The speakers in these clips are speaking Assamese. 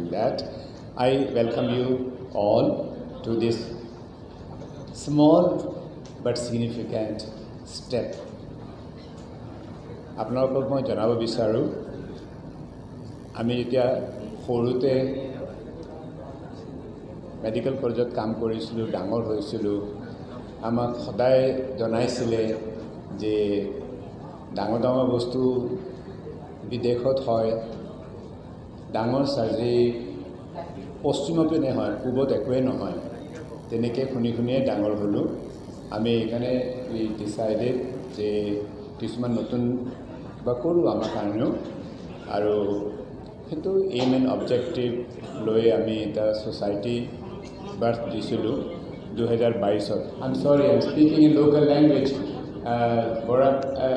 doing that. I welcome you all to this small but significant step. আপোনালোকক মই জনাব বিচাৰোঁ আমি যেতিয়া সৰুতে মেডিকেল কলেজত কাম কৰিছিলোঁ ডাঙৰ হৈছিলোঁ আমাক সদায় জনাইছিলে যে ডাঙৰ ডাঙৰ বস্তু বিদেশত হয় ডাঙৰ সাৰ্জাৰী পশ্চিমৰ পিনে হয় পূবত একোৱে নহয় তেনেকৈ শুনি শুনিয়ে ডাঙৰ হ'লোঁ আমি এইকাৰণে উই ডিচাইডেড যে কিছুমান নতুন কিবা কৰোঁ আমাৰ কাৰণেও আৰু সেইটো এইম এণ্ড অবজেক্টিভ লৈ আমি এটা ছ'চাইটি বাৰ্থ দিছিলোঁ 2022 I'm sorry, I'm speaking in local language.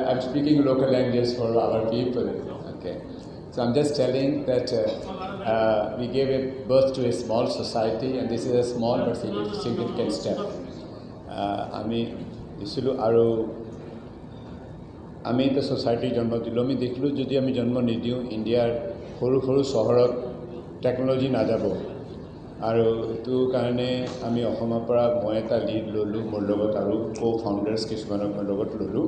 I'm speaking local language for our people. Okay. So I'm just telling that we gave a birth to a small society, and this is a small but significant step. আমি দিছিলোঁ আৰু আমি এটা ছ'চাইটি জন্ম দিলোঁ আমি দেখিলোঁ যদি আমি জন্ম নিদিওঁ ইণ্ডিয়াৰ সৰু সৰু চহৰত টেকন'লজি নাযাব আৰু এইটো কাৰণে আমি অসমৰ পৰা মই এটা লিড ল'লোঁ মোৰ লগত আৰু ফাউণ্ডাৰ্ছ কিছুমানৰ লগত ল'লোঁ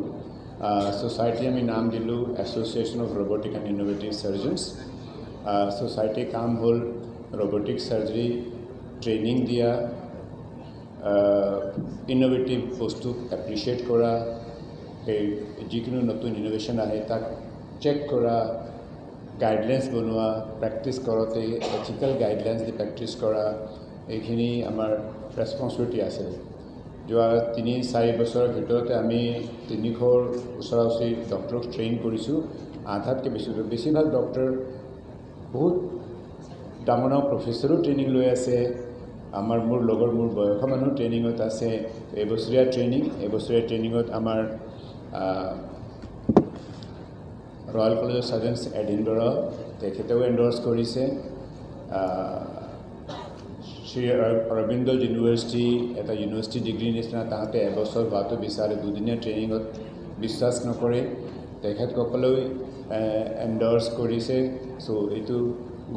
ছ'চাইটি আমি নাম দিলোঁ association of robotic and innovative surgeons ছ'চাইটিৰ কাম হ'ল ৰবটিক চাৰ্জাৰী ট্ৰেইনিং দিয়া ইন'ভেটিভ বস্তু এপ্ৰিচিয়েট কৰা সেই যিকোনো নতুন ইন'ভেশ্যন আহে তাক চেক কৰা গাইডলাইন্স বনোৱা প্ৰেক্টিছ কৰোঁতে এথিকেল গাইডলাইন্স দি প্ৰেক্টিছ কৰা এইখিনি আমাৰ ৰেছপঞ্চিবিলিটি আছে যোৱা 3-4 বছৰৰ ভিতৰতে আমি 300ৰ ওচৰা ওচৰি ডক্টৰক ট্ৰেইন কৰিছোঁ আধাতকৈ বেছিভাগ ডক্টৰ বহুত ডাঙৰ ডাঙৰ প্ৰফেচৰো ট্ৰেইনিং লৈ আছে আমাৰ মোৰ বয়সৰ মানুহ ট্ৰেইনিঙত আছে এবছৰীয়া ট্ৰেইনিঙত আমাৰ ৰয়েল কলেজ অফ চাৰ্জনছ এডিনবৰা তেখেতেও এণ্ডৰ্ছ কৰিছে শ্ৰী অৰবিন্দ ইউনিভাৰ্চিটি এটা ইউনিভাৰ্চিটি ডিগ্ৰী নিচিনা তাহাঁতে এবছৰ হোৱাটো বিচাৰে দুদিনীয়া ট্ৰেইনিঙত বিশ্বাস নকৰে তেখেতসকলেও এণ্ডৰ্ছ কৰিছে চ' এইটো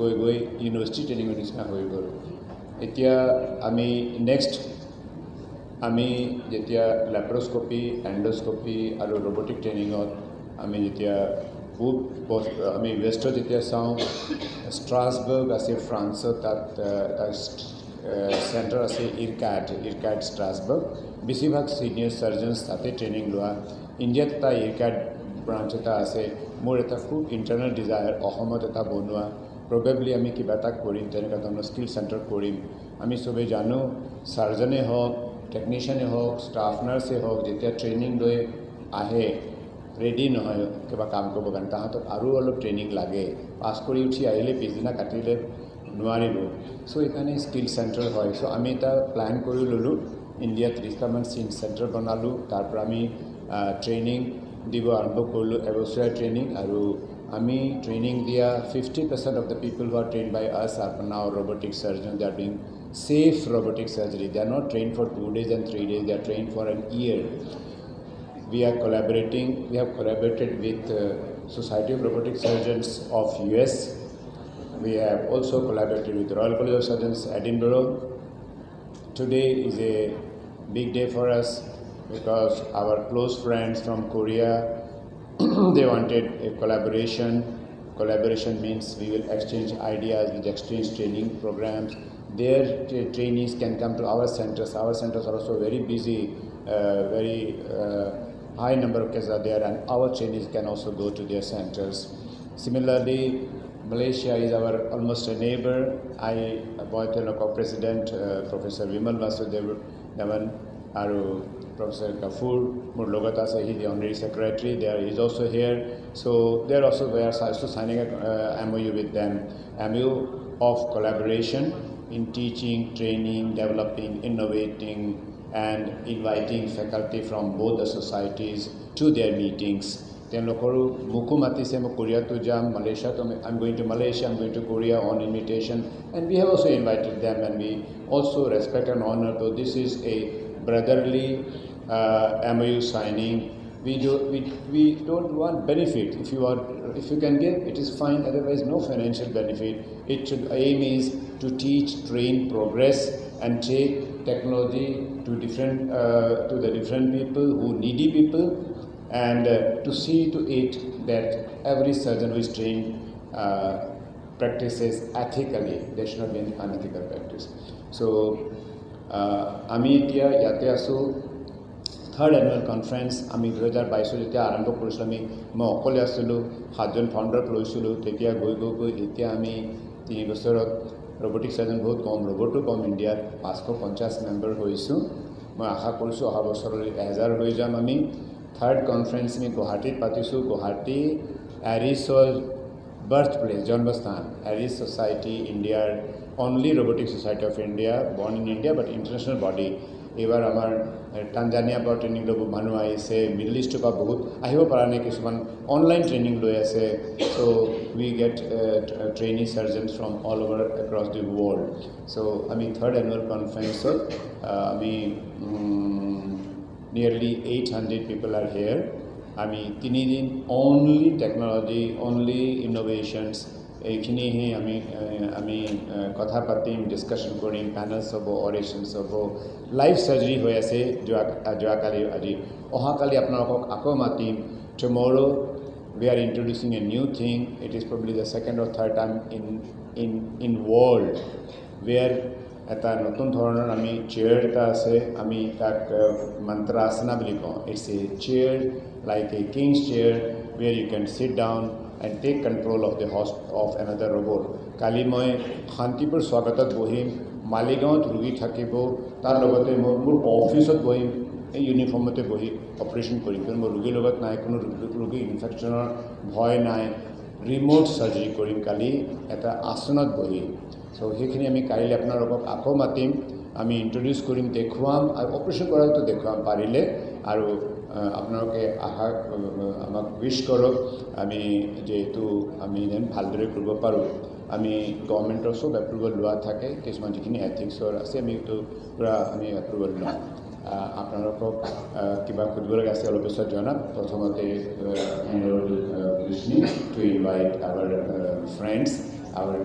গৈ ইউনিভাৰ্চিটি ট্ৰেইনিঙৰ নিচিনা হৈ গ'ল এতিয়া আমি যেতিয়া লেপ্ৰস্কপি এণ্ডস্কপি আৰু ৰবটিক ট্ৰেইনিঙত আমি যেতিয়া আমি ৱেষ্টত যেতিয়া চাওঁ ষ্ট্ৰাছবাৰ্গ আছে ফ্ৰান্সত তাত চেণ্টাৰ আছে ইৰকাড ষ্ট্ৰাছবাৰ্গ বেছিভাগ ছিনিয়ৰ চাৰ্জনছ তাতে ট্ৰেইনিং লোৱা ইণ্ডিয়াত এটা ইৰকাড ব্ৰাঞ্চ এটা আছে মোৰ এটা খুব ইণ্টাৰনেল ডিজায়াৰ অসমত এটা বনোৱা প্ৰবেবলি আমি কিবা এটা কৰিম তেনেকুৱা ধৰণৰ স্কিল চেণ্টাৰ কৰিম আমি চবেই জানো চাৰ্জনে হওক টেকনিচিয়ানে হওক ষ্টাফ নাৰ্ছে হওক যেতিয়া ট্ৰেইনিং লৈ আহে ৰেডি নহয় কিবা কাম কৰিবৰ কাৰণে তাহাঁতক আৰু অলপ ট্ৰেইনিং লাগে পাছ কৰি উঠি আহিলে পিছদিনা কাটিলে নোৱাৰিব চ' এইকাৰণে স্কিল চেণ্টাৰ হয় চ' আমি এটা প্লেন কৰি ল'লোঁ ইণ্ডিয়াত 30টামান চেণ্টাৰ বনালোঁ তাৰ পৰা আমি ট্ৰেইনিং দিব আৰম্ভ কৰিলোঁ এবছৰীয়া ট্ৰেইনিং আৰু আমি ট্ৰেইনিং দিয়া 50% of the people who are trained by us are now robotic surgeons. They are doing safe robotic surgery. They are not trained for 2 days and 3 days. They are trained for an year. We have collaborated with Society of Robotic Surgeons of US. We have also collaborated with Royal College of Surgeons, Edinburgh. Today is a big day for us because our close friends from Korea they wanted a collaboration. Collaboration means we will exchange ideas, we will exchange training programs. Their trainees can come to our centers. Our centers are also very busy, very high number of cases are there, and our trainees can also go to their centers. Similarly, Malaysia is our almost a neighbor. I appointed a co-president, Professor Vimal Vasudevan, Aru Professor Kafoor Murlogata, he is the honorary secretary. There is also here. So we are also signing a MOU with them. MOU of collaboration in teaching, training, developing, innovating, and inviting faculty from both the societies to their meetings. Tenlokoru Mukumati Semo Korea to Jam, Malaysia. I'm going to Malaysia, I'm going to Korea on invitation. And we have also invited them, and we also respect and honor. So this is a brotherly MOU signing. we don't want benefit. If you can give, it is fine. Otherwise, no financial benefit. Aim is to teach, train, progress, and take technology to the different people who needy people, and to see to it that every surgeon who is trained practices ethically. There should not be any unethical practice. So আমি এতিয়া ইয়াতে আছোঁ থাৰ্ড এনুৱেল কনফাৰেন্স আমি 2022 যেতিয়া আৰম্ভ কৰিছিলোঁ মই অকলে আছিলোঁ 7জন ফাউণ্ডাৰক লৈছিলোঁ তেতিয়া গৈ এতিয়া আমি 3 বছৰত ৰবটিক সাৰ্জন বহুত কম ৰবটো কম ইণ্ডিয়াত 550 মেম্বাৰ হৈছোঁ মই আশা কৰিছোঁ অহা বছৰলৈ 1000 হৈ যাম আমি থাৰ্ড কনফাৰেন্স আমি গুৱাহাটীত পাতিছোঁ গুৱাহাটী এৰিছৰ birthplace জন্মস্থান এৰিছ সোসাইটি ইণ্ডিয়াৰ only robotic society of India born in India but international body এবাৰ আমাৰ টানজানিয়া পৰা ট্ৰেইনিং ল'ব মানুহ আহিছে মিডল ইষ্টৰ পৰা বহুত আহিব পৰা নাই কিছুমান অনলাইন ট্ৰেইনিং লৈ আছে so we get trainee surgeons from all over across the world so আমি third annual conference আমি nearly 800 people are here আমি 3 দিন only technology only innovations এইখিনি আমি কথা পাতিম ডিসকাশন কৰিম প্যানেলস হ'ব অৰেশনস হ'ব লাইভ সাৰ্জাৰি হৈ আছে যোৱাকালি আজি অহাকালি আপোনালোকক আকৌ মাতিম tomorrow we are introducing a new thing it is probably the second or third time in world where এটা নতুন ধৰণৰ আমি চেয়াৰ এটা আছে আমি তাক মন্ত্ৰাসনা বুলি কওঁ it's a chair like a king's chair where you can sit down and take control of the host of another robot kali moi khantipur swagatot bohim maligaon rugi thakibo tar logote mur office ot bohim ei uniform ote bohi operation korim ken mur rugi logot nai kono rugi infection bhoy nai remote surgery korim kali eta asanot bohi so hekhini ami kaile apnalok akho matim আমি ইন্ট্রোডিউস করিম দেখুৱাম আৰু অপাৰেশ্যন কৰাটো দেখুৱাম পাৰিলে আৰু আপোনালোকে আমাক উইশ কৰক আমি যেহেতু আমি যেন ভালদৰে কৰিব পাৰোঁ আমি গভৰ্ণমেণ্টৰ সব এপ্ৰুভেল লোৱা থাকে কিছুমান যিখিনি এথিক্সৰ আছে আমি এইটো পূৰা আমি এপ্ৰুভেল লওঁ আপোনালোকক কিবা সুধিবলগীয়া আছে অলপ পিছত জনাম প্ৰথমতে to invite our friends hour